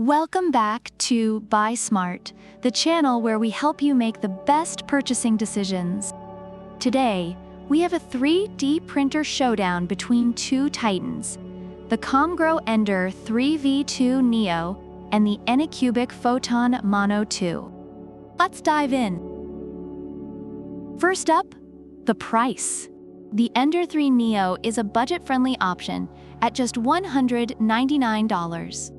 Welcome back to Buy Smart, the channel where we help you make the best purchasing decisions. Today, we have a 3D printer showdown between two titans, the ComGrow Ender 3v2 Neo and the ANYCUBIC Photon Mono 2. Let's dive in. First up, the price. The Ender 3 Neo is a budget-friendly option at just $199.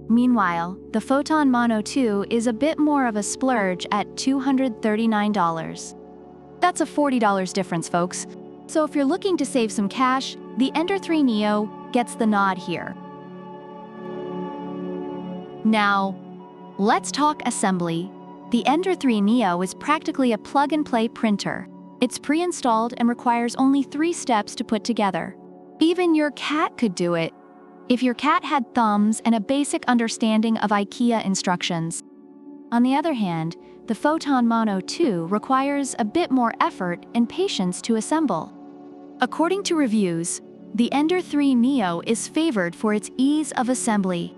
Meanwhile, the Photon Mono 2 is a bit more of a splurge at $239. That's a $40 difference, folks. So if you're looking to save some cash, the Ender 3 Neo gets the nod here. Now, let's talk assembly. The Ender 3 Neo is practically a plug-and-play printer. It's pre-installed and requires only 3 steps to put together. Even your cat could do it, if your cat had thumbs and a basic understanding of IKEA instructions. On the other hand, the Photon Mono 2 requires a bit more effort and patience to assemble. According to reviews, the Ender 3 Neo is favored for its ease of assembly.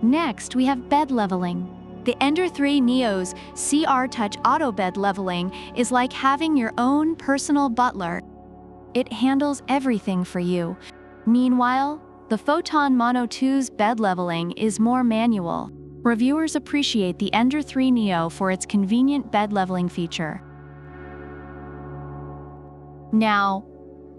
Next, we have bed leveling. The Ender 3 Neo's CR Touch Auto Bed Leveling is like having your own personal butler. It handles everything for you. Meanwhile, the Photon Mono 2's bed leveling is more manual. Reviewers appreciate the Ender 3 Neo for its convenient bed leveling feature. Now,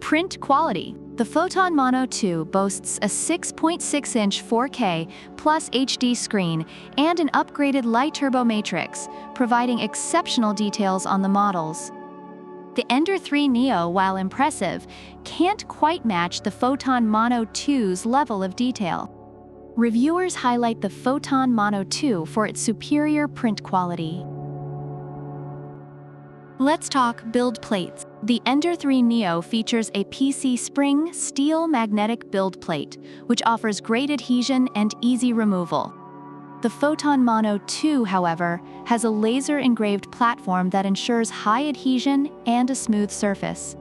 print quality. The Photon Mono 2 boasts a 6.6-inch 4K plus HD screen and an upgraded light turbo matrix, providing exceptional details on the models. The Ender 3 Neo, while impressive, can't quite match the Photon Mono 2's level of detail. Reviewers highlight the Photon Mono 2 for its superior print quality. Let's talk build plates. The Ender 3 Neo features a PC spring steel magnetic build plate, which offers great adhesion and easy removal. The Photon Mono 2, however, has a laser-engraved platform that ensures high adhesion and a smooth surface.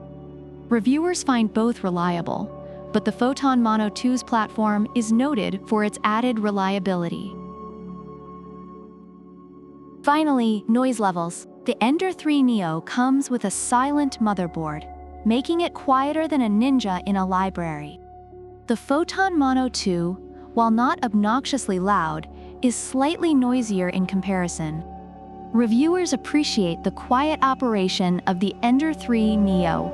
Reviewers find both reliable, but the Photon Mono 2's platform is noted for its added reliability. Finally, noise levels. The Ender 3 Neo comes with a silent motherboard, making it quieter than a ninja in a library. The Photon Mono 2, while not obnoxiously loud, is slightly noisier in comparison. Reviewers appreciate the quiet operation of the Ender 3 Neo.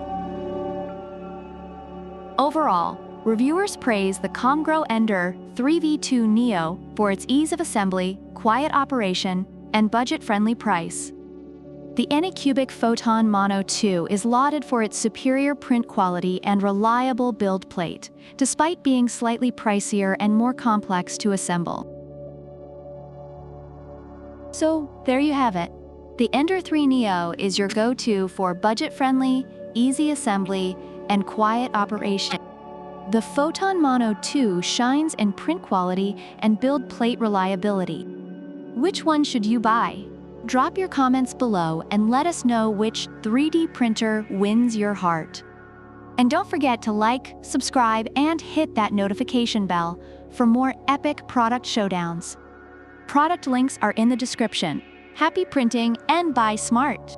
Overall, reviewers praise the ComGrow Ender 3v2 Neo for its ease of assembly, quiet operation, and budget-friendly price. The ANYCUBIC Photon Mono 2 is lauded for its superior print quality and reliable build plate, despite being slightly pricier and more complex to assemble. So, there you have it. The Ender 3 Neo is your go-to for budget-friendly, easy assembly, and quiet operation. The Photon Mono 2 shines in print quality and build plate reliability. Which one should you buy? Drop your comments below and let us know which 3D printer wins your heart. And don't forget to like, subscribe, and hit that notification bell for more epic product showdowns. Product links are in the description. Happy printing and buy smart!